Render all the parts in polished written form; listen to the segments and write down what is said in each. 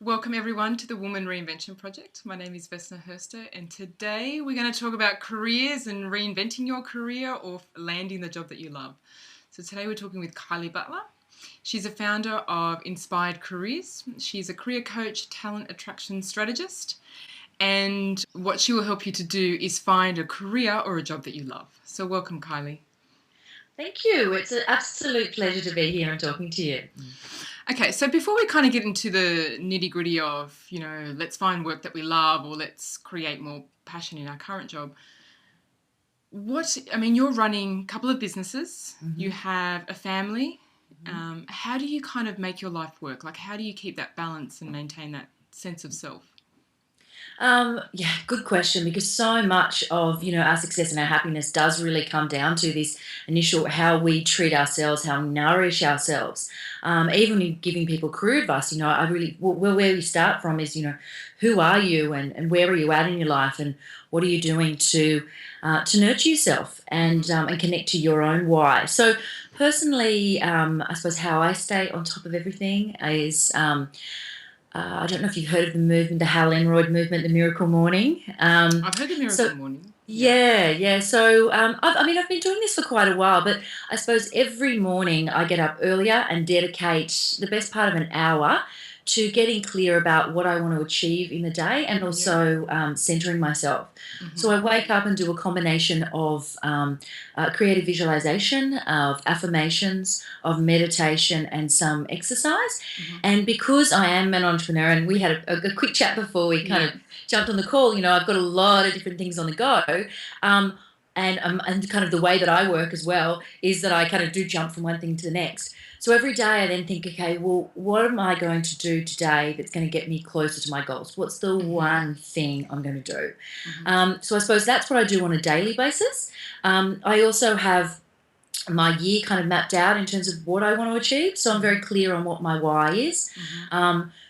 Welcome everyone to the Woman Reinvention Project. My name is Vesna Herster, and today we're going to talk about careers and reinventing your career or landing the job that you love. So today we're talking with Kylie Butler. She's a founder of Inspired Careers. She's a career coach, talent attraction strategist, and what she will help you to do is find a career or a job that you love. So welcome, Kylie. Thank you. It's an absolute pleasure to be here and talking to you. Okay, so before we kind of get into the nitty-gritty of, let's find work that we love or let's create more passion in our current job, you're running a couple of businesses, you have a family. How do you kind of make your life work? Like, how do you keep that balance and maintain that sense of self? Good question, because so much of, our success and our happiness does really come down to this initial how we treat ourselves, how we nourish ourselves. Even in giving people career advice, I really, where we start from is, who are you and where are you at in your life and what are you doing to nurture yourself and connect to your own why. So personally, I suppose how I stay on top of everything is I don't know if you've heard of the movement, the Hal Elroy movement, the Miracle Morning. I've heard the Miracle Morning. Yeah. So I've been doing this for quite a while, but I suppose every morning I get up earlier and dedicate the best part of an hour to getting clear about what I want to achieve in the day and also centering myself. So I wake up and do a combination of creative visualization, of affirmations, of meditation, and some exercise. And because I am an entrepreneur, and we had a quick chat before we kind of jumped on the call, I've got a lot of different things on the go. And kind of the way that I work as well is that I kind of do jump from one thing to the next. So every day I then think, okay, well, what am I going to do today that's going to get me closer to my goals? What's the one thing I'm going to do? So I suppose that's what I do on a daily basis. I also have my year kind of mapped out in terms of what I want to achieve. So I'm very clear on what my why is.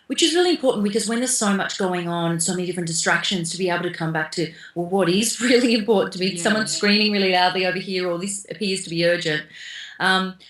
Which is really important because when there's so much going on and so many different distractions, to be able to come back to, well, what is really important to me? Someone's screaming really loudly over here, or this appears to be urgent.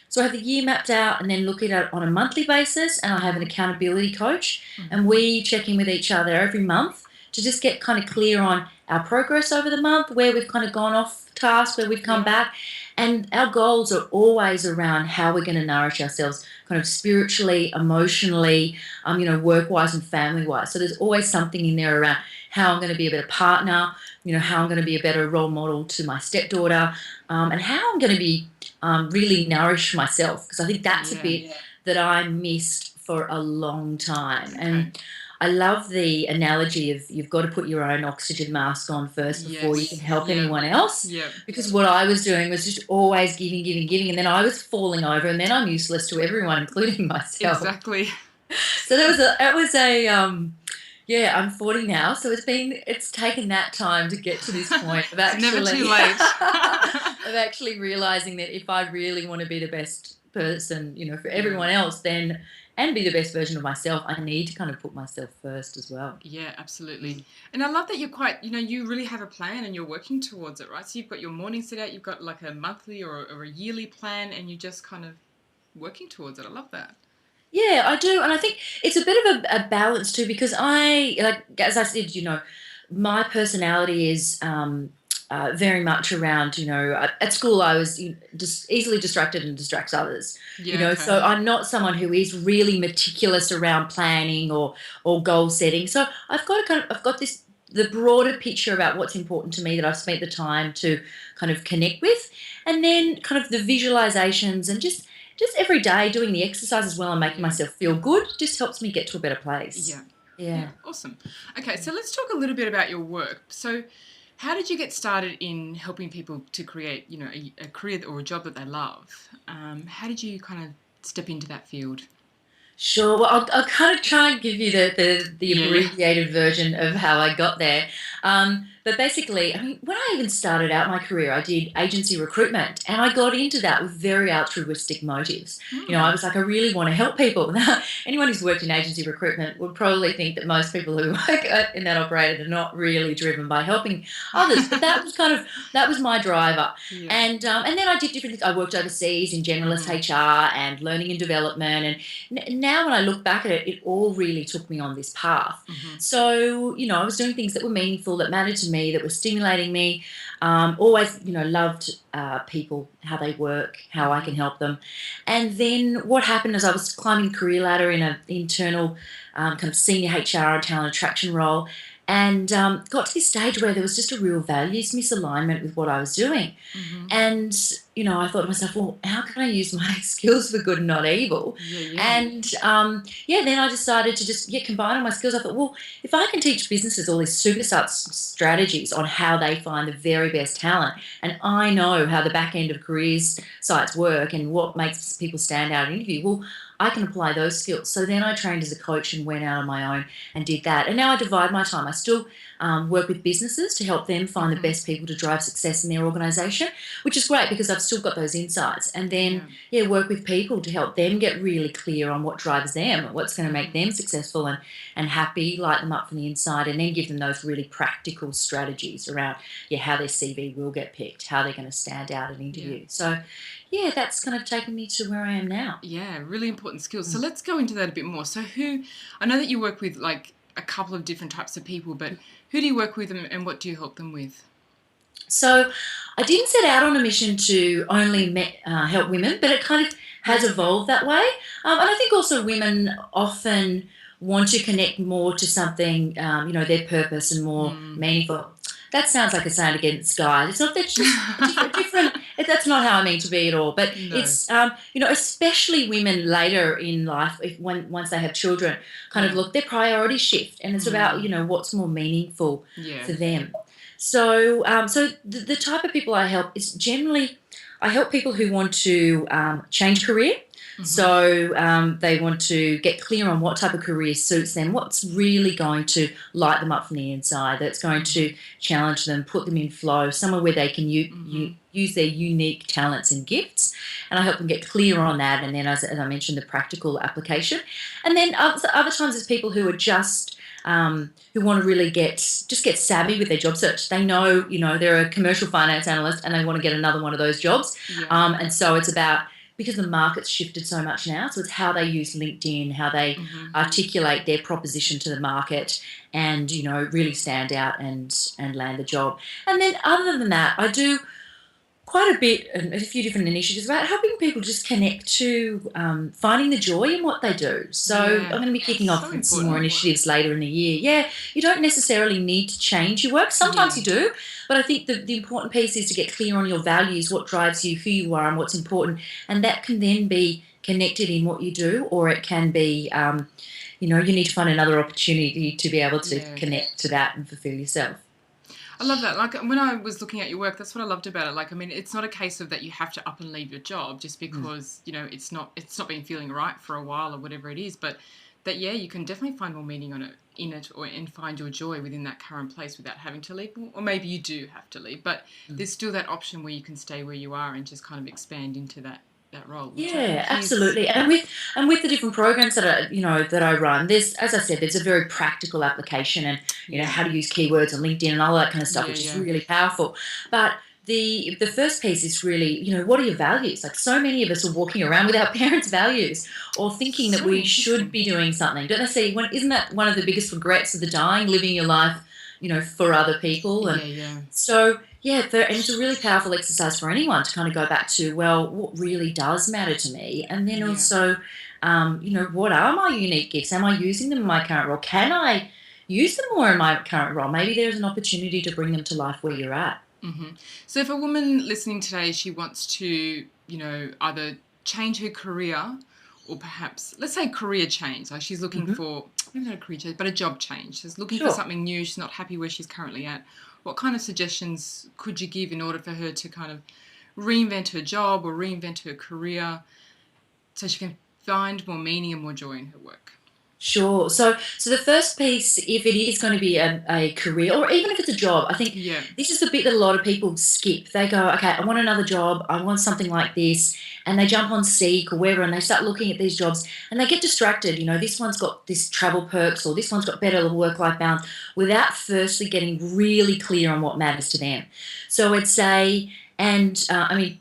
So I have the year mapped out and then look at it on a monthly basis, and I have an accountability coach, and we check in with each other every month to just get kind of clear on our progress over the month, where we've kind of gone off task, where we've come back. And our goals are always around how we're going to nourish ourselves kind of spiritually, emotionally, work-wise and family-wise. So there's always something in there around how I'm going to be a better partner, how I'm going to be a better role model to my stepdaughter, and how I'm going to be really nourish myself, because I think that's a bit that I missed for a long time. And I love the analogy of you've got to put your own oxygen mask on first before you can help anyone else. Because what I was doing was just always giving, and then I was falling over, and then I'm useless to everyone, including myself. Exactly. So I'm 40 now, so it's taken that time to get to this point of actually, never too late. of actually realizing that if I really want to be the best person, for everyone else, then and be the best version of myself, I need to kind of put myself first as well. Yeah, absolutely. And I love that you're quite, you really have a plan and you're working towards it, right? So you've got your morning set out, you've got like a monthly or a yearly plan, and you're just kind of working towards it. I love that. Yeah, I do. And I think it's a bit of a balance too, because as I said, my personality is very much around, at school I was just easily distracted and distracts others, so I'm not someone who is really meticulous around planning or goal setting. So I've got the broader picture about what's important to me that I've spent the time to kind of connect with, and then kind of the visualizations and just every day doing the exercise as well and making myself feel good just helps me get to a better place. Yeah. Awesome. Okay, so let's talk a little bit about your work. So how did you get started in helping people to create, a career or a job that they love? How did you kind of step into that field? Sure. Well, I'll kind of try and give you the abbreviated version of how I got there. But basically, I mean, when I even started out my career, I did agency recruitment and I got into that with very altruistic motives. I Hmm. was like, I really want to help people. Now, anyone who's worked in agency recruitment would probably think that most people who work in that operated are not really driven by helping others. But that was my driver. Yeah. And then I did different things. I worked overseas in generalist Hmm. HR and learning and development. And now when I look back at it, it all really took me on this path. Hmm. So, I was doing things that were meaningful, that mattered to me, that were stimulating me. Always, loved people, how they work, how I Hmm. can help them. And then what happened is I was climbing the career ladder in an internal kind of senior HR and talent attraction role, and got to this stage where there was just a real values misalignment with what I was doing. Hmm. And, I thought to myself, well, how can I use my skills for good and not evil? Yeah, yeah. And then I decided to just combine all my skills. I thought, well, if I can teach businesses all these strategies on how they find the very best talent, and I know how the back end of careers sites work and what makes people stand out in an interview, well, I can apply those skills. So then I trained as a coach and went out on my own and did that. And now I divide my time. I still work with businesses to help them find the Hmm. best people to drive success in their organisation, which is great because I've still got those insights. And then, Yeah. work with people to help them get really clear on what drives them, what's going to make Hmm. them successful and happy, light them up from the inside, and then give them those really practical strategies around, how their CV will get picked, how they're going to stand out at an Yeah. interview. So, that's kind of taken me to where I am now. Yeah, really important skills. So Mm. let's go into that a bit more. So I know that you work with like a couple of different types of people, but who do you work with and what do you help them with? So I didn't set out on a mission to only help women, but it kind of has evolved that way. And I think also women often want to connect more to something, their purpose and more Mm. meaningful. That sounds like a saying against guys. It's not. That's just different. That's not how I mean to be at all. But No. it's, especially women later in life, once they have children, kind of Yeah. look their priorities shift, and it's about Mm. what's more meaningful Yeah. for them. So the type of people I help is generally I help people who want to change career. Hmm. So they want to get clear on what type of career suits them, what's really going to light them up from the inside, that's going to challenge them, put them in flow, somewhere where they can Hmm. use their unique talents and gifts. And I help them get clear on that. And then, as I mentioned, the practical application. And then other times there's people who are just who want to really get savvy with their job search. They know, they're a commercial finance analyst and they want to get another one of those jobs. Yeah. And so it's about, because the market's shifted so much now, so it's how they use LinkedIn, how they Hmm. articulate their proposition to the market, and really stand out and land the job. And then other than that, I do quite a bit and a few different initiatives about helping people just connect to finding the joy in what they do. So I'm Yeah. going to be kicking So off with some more important. initiatives later in the year. Yeah, you don't necessarily need to change your work. Sometimes Yeah. you do, but I think the important piece is to get clear on your values, what drives you, who you are, and what's important. And that can then be connected in what you do, or it can be, you need to find another opportunity to be able to Yeah. connect to that and fulfill yourself. I love that. Like when I was looking at your work, that's what I loved about it. Like, I mean, it's not a case of that you have to up and leave your job just Mm. because, it's not been feeling right for a while or whatever it is, but that, yeah, you can definitely find more meaning in it and find your joy within that current place without having to leave. Or maybe you do have to leave, but Mm. there's still that option where you can stay where you are and just kind of expand into that role, which I Yeah, think is, absolutely. And with the different programs that I run, there's, as I said, there's a very practical application, and yeah, how to use keywords on LinkedIn and all that kind of stuff, yeah, which is yeah. really powerful. But the first piece is really, what are your values? Like, so many of us are walking around with our parents' values, or thinking that So we should interesting. be doing something. Don't they say, isn't that one of the biggest regrets of the dying, living your life, for other people? And Yeah, yeah, so, yeah, and it's a really powerful exercise for anyone to kind of go back to, well, what really does matter to me? And then yeah. also, what are my unique gifts? Am I using them in my current role? Can I use them more in my current role? Maybe there's an opportunity to bring them to life where you're at. Hmm. So if a woman listening today, she wants to, either change her career or perhaps, let's say career change, like she's looking Hmm. for, maybe not a career change, but a job change. She's looking for Sure. something new. She's not happy where she's currently at. What kind of suggestions could you give in order for her to kind of reinvent her job or reinvent her career so she can find more meaning and more joy in her work? Sure. So the first piece, if it is going to be a career, or even if it's a job, I think Yeah. this is the bit that a lot of people skip. They go, okay, I want another job. I want something like this. And they jump on Seek or wherever and they start looking at these jobs and they get distracted. This one's got this travel perks or this one's got better work-life balance without firstly getting really clear on what matters to them. So I'd say, and I mean,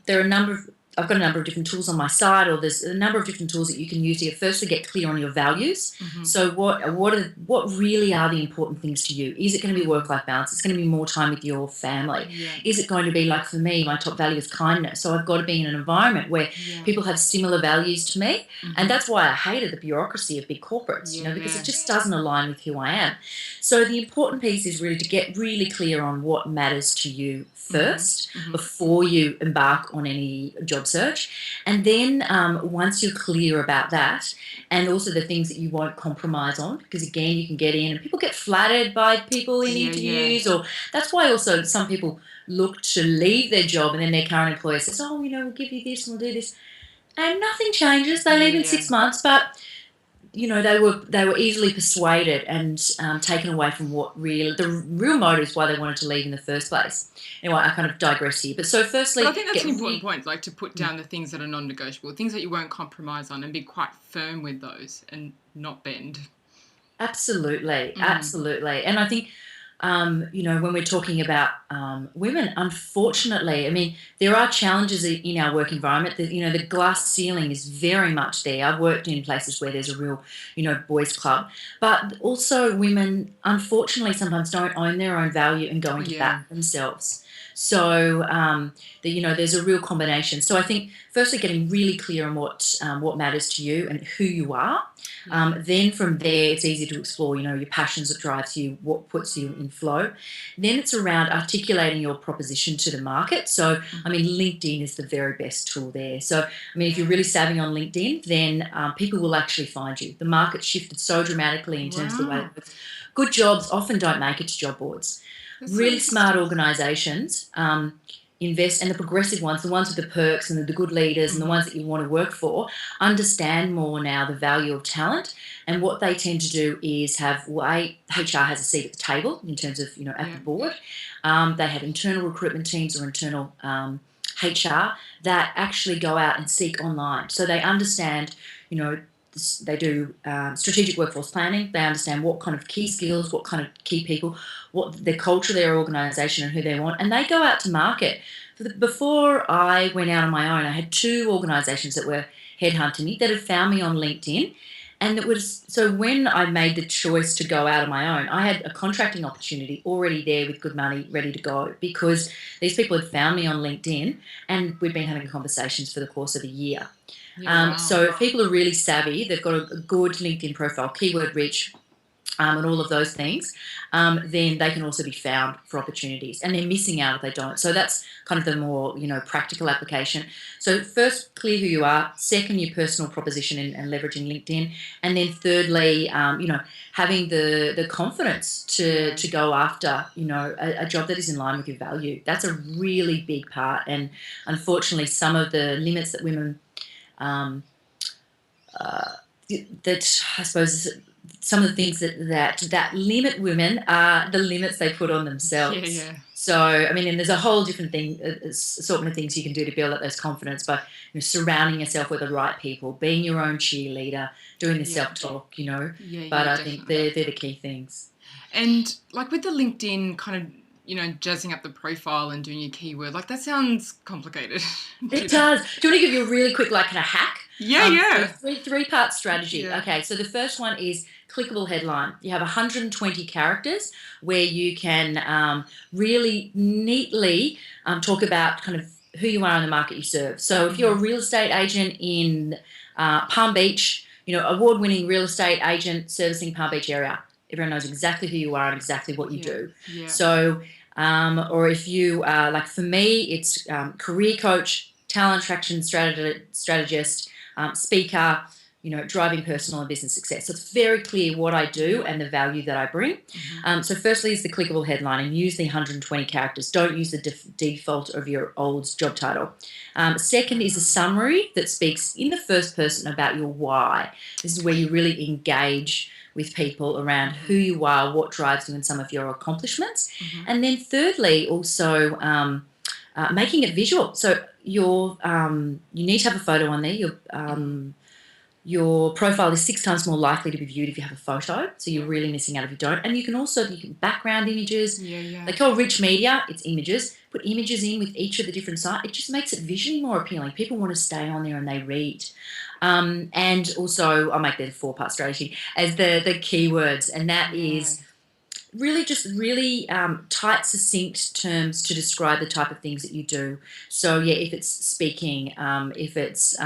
I've got a number of different tools on my site, or there's a number of different tools that you can use to firstly get clear on your values. Hmm. So what really are the important things to you? Is it going to be work-life balance? It's going to be more time with your family. Yeah. Is it going to be, like for me, my top value is kindness. So I've got to be in an environment where Yeah. people have similar values to me. Mhm. And that's why I hated the bureaucracy of big corporates, because Yeah. it just doesn't align with who I am. So the important piece is really to get really clear on what matters to you first Mhm. before you embark on any job search. And then once you're clear about that, and also the things that you won't compromise on, because again, you can get in and people get flattered by people in Yeah, interviews, or that's why also some people look to leave their job and then their current employer says, oh, we'll give you this and we'll do this. And nothing changes. They leave in Yeah. 6 months, but they were easily persuaded and taken away from the real motives why they wanted to leave in the first place. Anyway, I kind of digress here. But so firstly, But I think that's an important point, like to put down the things that are non-negotiable, things that you won't compromise on, and be quite firm with those and not bend. Absolutely, Mm. absolutely. And I think, when we're talking about women, unfortunately, I mean, there are challenges in our work environment. The glass ceiling is very much there. I've worked in places where there's a real, boys' club, but also women, unfortunately, sometimes don't own their own value and go into Yeah. bat themselves. So, there's a real combination. So I think, firstly, getting really clear on what matters to you and who you are. Then from there, it's easy to explore, your passions, that drives you, what puts you in flow. Then it's around articulating your proposition to the market. So, I mean, LinkedIn is the very best tool there. So, I mean, if you're really savvy on LinkedIn, then people will actually find you. The market's shifted so dramatically in terms of the way Wow. it works. Good jobs often don't make it to job boards. That's so Really smart interesting. organisations invest, and the progressive ones, the ones with the perks and the good leaders and the ones that you want to work for, understand more now the value of talent. And what they tend to do is HR has a seat at the table in terms of, at Yeah. the board. They have internal recruitment teams or internal HR that actually go out and seek online. So they understand, they do strategic workforce planning. They understand what kind of key skills, what kind of key people, what the culture of their organisation and who they want, and they go out to market. Before I went out on my own, I had 2 organisations that were headhunting me that had found me on LinkedIn. And it was so when I made the choice to go out on my own, I had a contracting opportunity already there with good money ready to go, because these people had found me on LinkedIn and we'd been having conversations for the course of a year. Yeah. Wow. So if people are really savvy, they've got a good LinkedIn profile, keyword rich, and all of those things, then they can also be found for opportunities. And they're missing out if they don't. So that's kind of the more, practical application. So first, clear who you are. Second, your personal proposition and leveraging LinkedIn. And then thirdly, having the confidence to go after, a job that is in line with your value. That's a really big part. And unfortunately, some of the limits that women that I suppose some of the things that limit women are the limits they put on themselves. Yeah. So, I mean, and there's a whole different assortment of things you can do to build up those confidence by surrounding yourself with the right people, being your own cheerleader, doing the self-talk, Yeah. But I Definitely. think they're the key things. And like with the LinkedIn kind of, jazzing up the profile and doing your keyword, like that sounds complicated. It does. Do you want to give you a really quick, like, kind of hack? Yeah. So three-part strategy. Yeah. Okay, so the first one is clickable headline. You have 120 characters where you can really neatly talk about kind of who you are in the market you serve. So if you're a real estate agent in Palm Beach, award-winning real estate agent servicing Palm Beach area, everyone knows exactly who you are and exactly what you do. Yeah. So, or if you like for me, it's career coach, talent attraction strategist, speaker, driving personal and business success. So it's very clear what I do and the value that I bring. So firstly is the clickable headline, and use the 120 characters. Don't use the default of your old job title. Second is a summary that speaks in the first person about your why. This is where you really engage with people around who you are, what drives you, and some of your accomplishments. And then thirdly, also making it visual. So you need to have a photo on there. Your profile is 6 times more likely to be viewed if you have a photo, so you're really missing out if you don't. And you can background images. They call rich media, it's images. Put images in with each of the different sites. It just makes it visually more appealing. People want to stay on there and they read. And also, I'll make that a 4-part strategy as the keywords, and that is really just really tight, succinct terms to describe the type of things that you do. So if it's speaking, if it's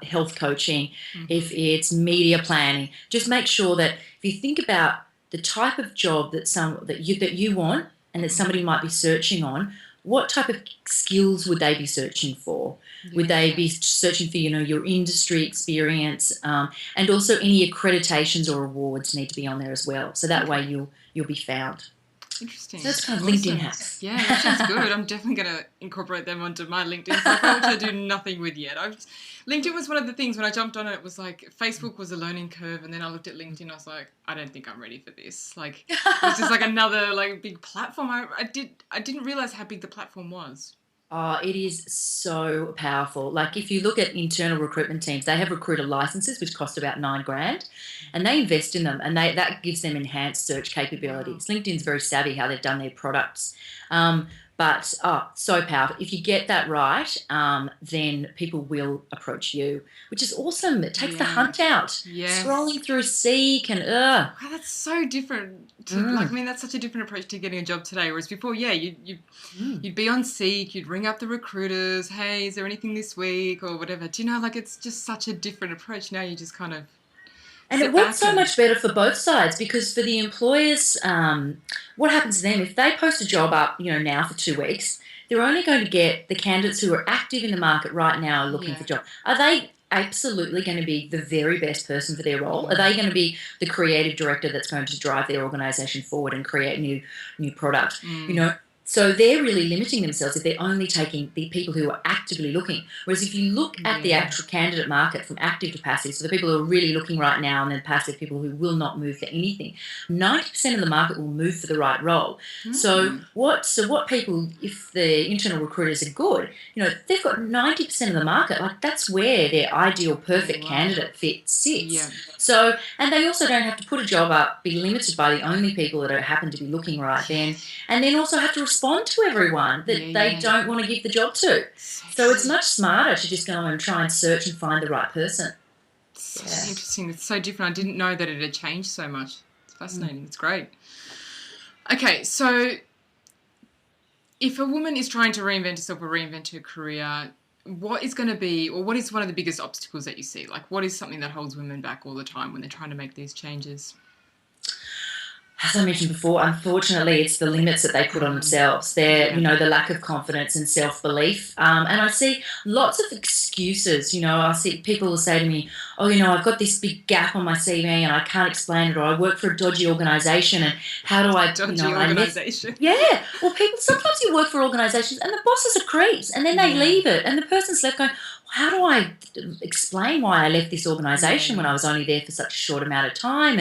health coaching, if it's media planning, just make sure that if you think about the type of job that you want and that somebody might be searching on, what type of skills would they be searching for? Would they be searching for your industry experience, and also any accreditations or awards need to be on there as well, so that way you'll be found. Interesting. So that's kind of LinkedIn hacks. Yeah, that sounds good. I'm definitely going to incorporate them onto my LinkedIn profile, which I do nothing with yet. LinkedIn was one of the things when I jumped on it was like Facebook was a learning curve, and then I looked at LinkedIn. I was like, I don't think I'm ready for this. Like, it's just like another big platform. I didn't realize how big the platform was. Oh, it is so powerful. Like if you look at internal recruitment teams, they have recruiter licenses which cost about $9,000, and they invest in them, and that gives them enhanced search capabilities. LinkedIn's very savvy how they've done their products. But so powerful. If you get that right, then people will approach you, which is awesome. It takes the hunt out. Scrolling through Seek and Wow, that's so different. That's such a different approach to getting a job today. Whereas before, you'd be on Seek, you'd ring up the recruiters. Hey, is there anything this week or whatever? Do you know? It's just such a different approach. Now you just kind of. And it works so much better for both sides, because for the employers, what happens to them if they post a job up, now for 2 weeks, they're only going to get the candidates who are active in the market right now looking for jobs. Are they absolutely going to be the very best person for their role? Are they going to be the creative director that's going to drive their organisation forward and create new product? So they're really limiting themselves if they're only taking the people who are actively looking. Whereas if you look at the actual candidate market from active to passive, so the people who are really looking right now, and then passive people who will not move for anything, 90% of the market will move for the right role. So what people, if the internal recruiters are good, they've got 90% of the market. Like that's where their ideal perfect candidate fit sits. So, and they also don't have to put a job up, be limited by the only people that happen to be looking right then, and then also have to respond to everyone that they don't want to give the job to. So it's much smarter to just go and try and search and find the right person. So interesting. It's so different. I didn't know that it had changed so much. It's fascinating. It's great. Okay, so if a woman is trying to reinvent herself or reinvent her career, what is going to be, or what is one of the biggest obstacles that you see? Like, what is something that holds women back all the time when they're trying to make these changes? As I mentioned before, unfortunately, it's the limits that they put on themselves. They're, the lack of confidence and self-belief. And I see lots of excuses. I see people will say to me, I've got this big gap on my CV and I can't explain it, or I work for a dodgy organisation, and how do I... Dodgy organisation. Yeah. Well, sometimes you work for organisations and the bosses are creeps, and then they leave it, and the person's left going, how do I explain why I left this organisation when I was only there for such a short amount of time,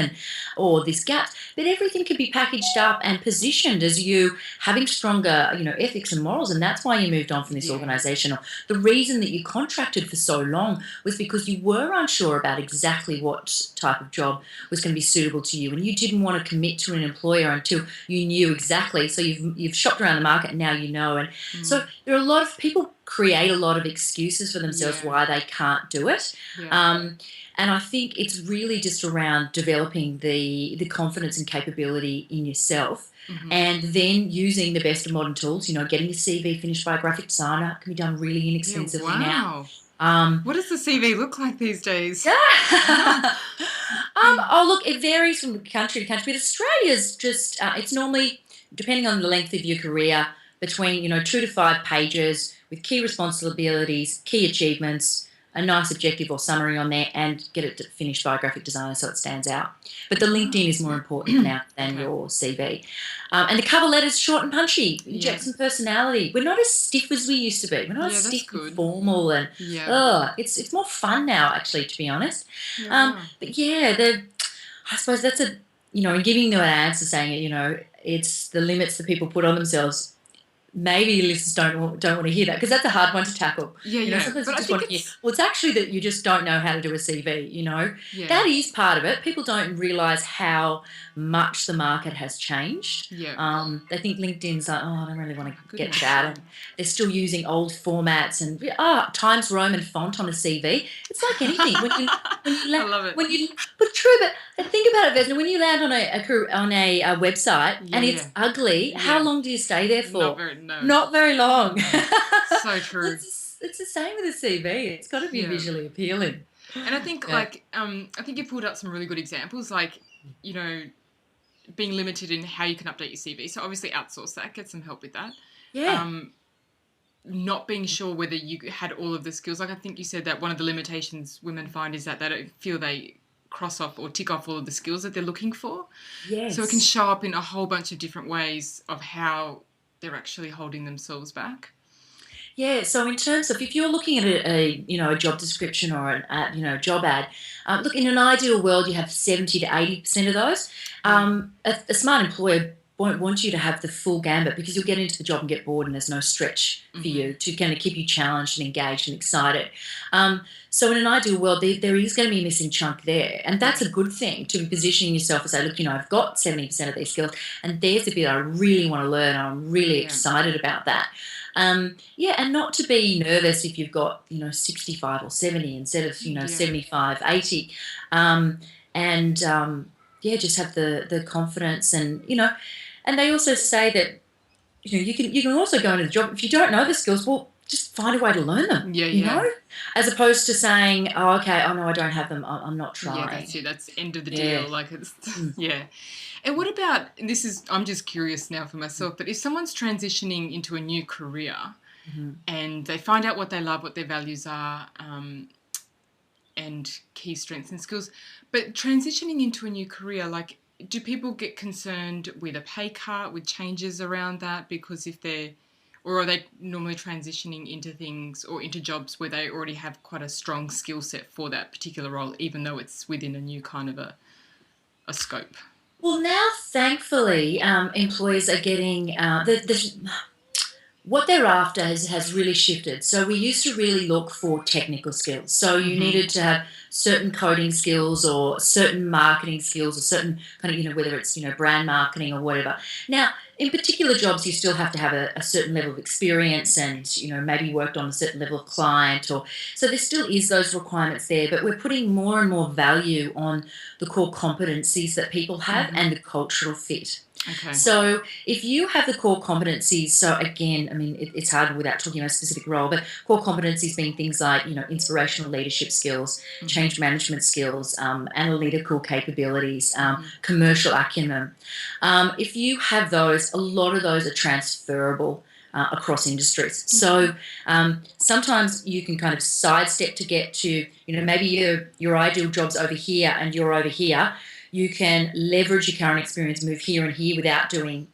or this gap? But everything can be packaged up and positioned as you having stronger, ethics and morals, and that's why you moved on from this organisation. Or the reason that you contracted for so long was because you were unsure about exactly what type of job was going to be suitable to you, and you didn't want to commit to an employer until you knew exactly. So you've shopped around the market and now you know. And so there are a lot of people create a lot of excuses for themselves why they can't do it. And I think it's really just around developing the confidence and capability in yourself, and then using the best of modern tools. Getting your CV finished by a graphic designer can be done really inexpensively now. What does the CV look like these days? Look, it varies from country to country, but Australia's just, it's normally, depending on the length of your career, between 2 to 5 pages with key responsibilities, key achievements, a nice objective or summary on there and get it finished by a graphic designer so it stands out. But the LinkedIn is more important now than Okay. your CV. And the cover letter's short and punchy. Yeah. Inject some personality. We're not as stiff as we used to be. We're not Yeah, as that's stiff and good. formal, and Yeah. it's more fun now, actually, to be honest. Yeah. But yeah, I suppose that's in giving them an answer, saying it's the limits that people put on themselves. Maybe listeners don't want to hear that, because that's a hard one to tackle. Yeah. Sometimes But you I just think want to hear, it's well, it's actually that you just don't know how to do a CV. yeah. That is part of it. People don't realise how much the market has changed. Yeah. They think LinkedIn's like, oh, I don't really want to get Goodness. that, and they're still using old formats and Times Roman font on a CV. It's like anything. I love it. But true. But think about it, Vesna. When you land on a website and it's Yeah. ugly, how Yeah. long do you stay there for? No. Not very long. So true. It's the same with a CV. It's got to be visually appealing. And I think Yeah. I think you pulled up some really good examples, like, being limited in how you can update your CV. So obviously outsource that, get some help with that. Yeah. Not being sure whether you had all of the skills. Like, I think you said that one of the limitations women find is that they don't feel they cross off or tick off all of the skills that they're looking for. Yes. So it can show up in a whole bunch of different ways of how they're actually holding themselves back. Yeah, so in terms of, if you're looking at a job description or an job ad, look, in an ideal world you have 70 to 80% of those. A smart employer won't want you to have the full gambit, because you'll get into the job and get bored, and there's no stretch for you to kind of keep you challenged and engaged and excited. So in an ideal world, there is going to be a missing chunk there, and that's a good thing, to be positioning yourself and say, look, I've got 70% of these skills, and there's the bit I really want to learn, and I'm really excited about that. And not to be nervous if you've got 65 or 70 instead of 75, 80, just have the confidence, and they also say that you can also go into the job if you don't know the skills. Well, just find a way to learn them. As opposed to saying, oh, okay, oh no, I don't have them, I'm not trying. Yeah, that's it. That's the end of the deal. Like, it's And what about, I'm just curious now for myself, but if someone's transitioning into a new career and they find out what they love, what their values are, and key strengths and skills, but transitioning into a new career, like, do people get concerned with a pay cut, with changes around that? Because or are they normally transitioning into things or into jobs where they already have quite a strong skill set for that particular role, even though it's within a new kind of a scope? Well, now, thankfully, employers are getting what they're after has really shifted. So we used to really look for technical skills. So you needed to have certain coding skills or certain marketing skills or certain kind of, whether it's, brand marketing or whatever. Now, in particular jobs, you still have to have a certain level of experience and, maybe worked on a certain level of client. So there still is those requirements there, but we're putting more and more value on the core competencies that people have and the cultural fit. Okay. So if you have the core competencies, so again, I mean, it's hard without talking about a specific role, but core competencies being things like, inspirational leadership skills, change management skills, analytical capabilities, commercial acumen. If you have those, a lot of those are transferable across industries. So sometimes you can kind of sidestep to get to, maybe your ideal job's over here and you're over here. You can leverage your current experience, move here and here without doing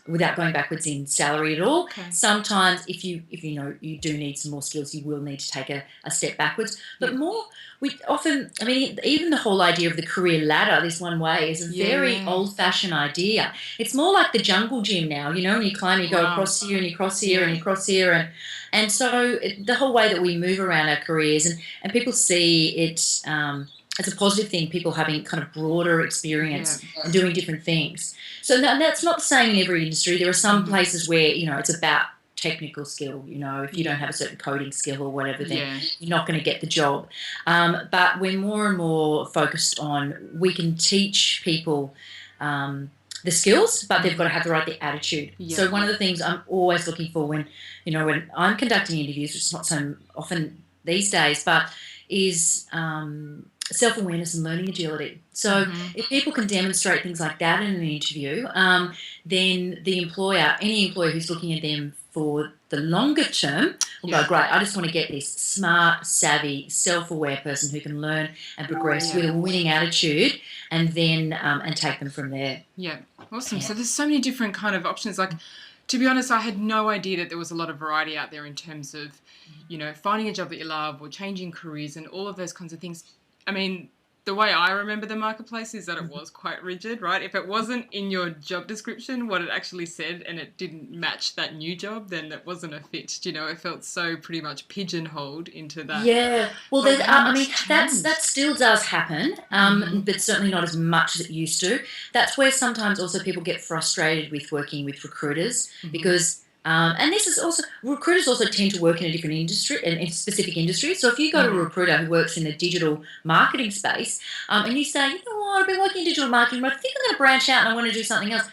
without going backwards in salary at all. Okay. Sometimes if you do need some more skills, you will need to take a step backwards. But we often, I mean, even the whole idea of the career ladder this one way is a very old-fashioned idea. It's more like the jungle gym now, and you climb, you go across here and you cross here and you cross here, and so the whole way that we move around our careers, and people see it as a positive thing, people having kind of broader experience and doing different things. So that's not the same in every industry. There are some places where, it's about technical skill. If you don't have a certain coding skill or whatever, then you're not going to get the job. But we're more and more focused on, we can teach people the skills, but they've got to have the attitude. So one of the things I'm always looking for when I'm conducting interviews, which is not so often these days, but is self-awareness and learning agility. So if people can demonstrate things like that in an interview, then the employer, any employer who's looking at them for the longer term will Yeah. go, great, I just want to get this smart, savvy, self-aware person who can learn and progress with a winning attitude, and then and take them from there. Yeah, awesome. Yeah. So there's so many different kind of options. Like, to be honest, I had no idea that there was a lot of variety out there in terms of, finding a job that you love or changing careers and all of those kinds of things. I mean, the way I remember the marketplace is that it was quite rigid, right? If it wasn't in your job description what it actually said and it didn't match that new job, then it wasn't a fit. It felt so pretty much pigeonholed into that. Yeah, well, But there's, how I much mean, that changed? still does happen, but certainly not as much as it used to. That's where sometimes also people get frustrated with working with recruiters because, and this is also, recruiters also tend to work in a different industry, in specific industries. So if you go to a recruiter who works in the digital marketing space, and you say, you know what, I've been working in digital marketing, but I think I'm going to branch out and I want to do something else.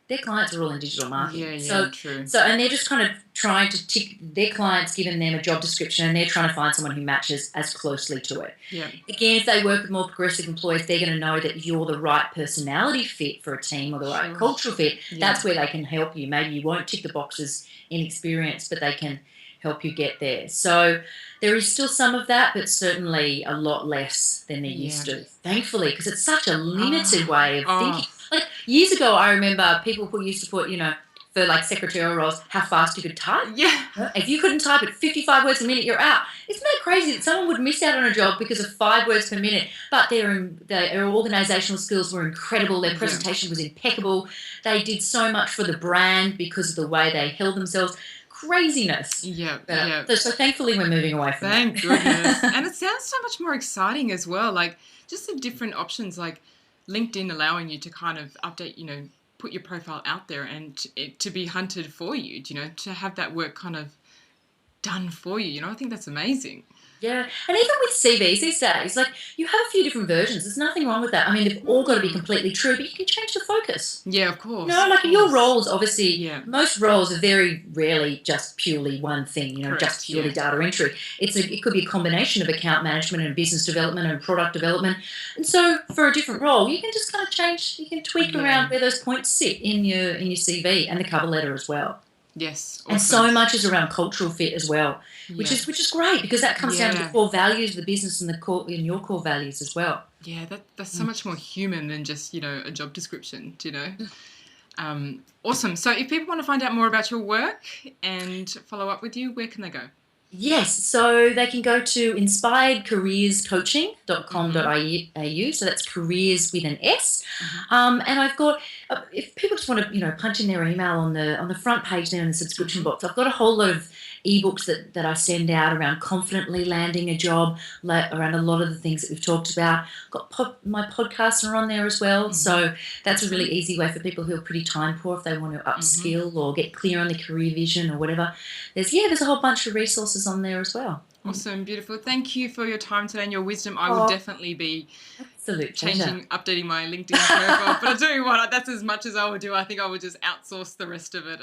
Their clients are all in digital marketing. Yeah, true. And they're just kind of trying to tick their clients, giving them a job description, and they're trying to find someone who matches as closely to it. Yeah. Again, if they work with more progressive employees, they're going to know that you're the right personality fit for a team or the right cultural fit. That's where they can help you. Maybe you won't tick the boxes in experience, but they can help you get there. So there is still some of that, but certainly a lot less than there used to, thankfully, because it's such a limited way of thinking. Like years ago, I remember people used to put, for like secretarial roles, how fast you could type. Yeah. If you couldn't type at 55 words a minute, you're out. Isn't that crazy that someone would miss out on a job because of 5 words per minute? But their organisational skills were incredible. Their presentation was impeccable. They did so much for the brand because of the way they held themselves. Craziness. Yeah. So thankfully we're moving away from that. Thank goodness. And it sounds so much more exciting as well. Like just the different options, like LinkedIn allowing you to kind of update, put your profile out there and to be hunted for you, to have that work kind of done for you. I think that's amazing. Yeah, and even with CVs these days, like you have a few different versions. There's nothing wrong with that. I mean, they've all got to be completely true, but you can change the focus. Yeah, of course. Like your roles, obviously, most roles are very rarely just purely one thing. Correct, just purely data entry. It could be a combination of account management and business development and product development. And so, for a different role, you can just kind of change. You can tweak around where those points sit in your CV and the cover letter as well. Yes, awesome. And so much is around cultural fit as well, which is great because that comes down to the core values of the business and your core values as well. Yeah, that's so much more human than just a job description. Awesome. So if people want to find out more about your work and follow up with you, where can they go? Yes, so they can go to inspiredcareerscoaching.com.au. So that's careers with an S. And I've got, if people just want to, punch in their email on the front page there in the subscription box, I've got a whole lot of ebooks that I send out around confidently landing a job, around a lot of the things that we've talked about. Got my podcasts are on there as well. So that's a really easy way for people who are pretty time poor if they want to upskill or get clear on their career vision or whatever. There's a whole bunch of resources on there as well. Awesome, beautiful. Thank you for your time today and your wisdom. I will definitely be updating my LinkedIn profile. But I tell you what, that's as much as I would do. I think I would just outsource the rest of it.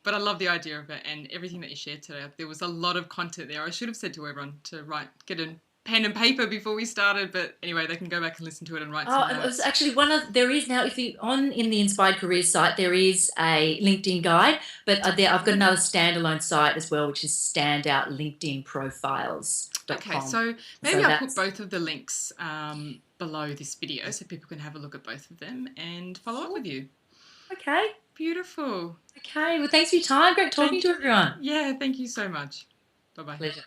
But I love the idea of it and everything that you shared today. There was a lot of content there. I should have said to everyone to get a pen and paper before we started, but anyway, they can go back and listen to it and write some notes. It was actually there is now, if you in the Inspired Careers site, there is a LinkedIn guide, but I've got another standalone site as well, which is standoutlinkedinprofiles.com. Okay, so maybe I'll put both of the links below this video so people can have a look at both of them and follow up with you. Okay. Beautiful. Okay, well, thanks for your time. Great talking to everyone. Yeah, thank you so much. Bye-bye. Pleasure.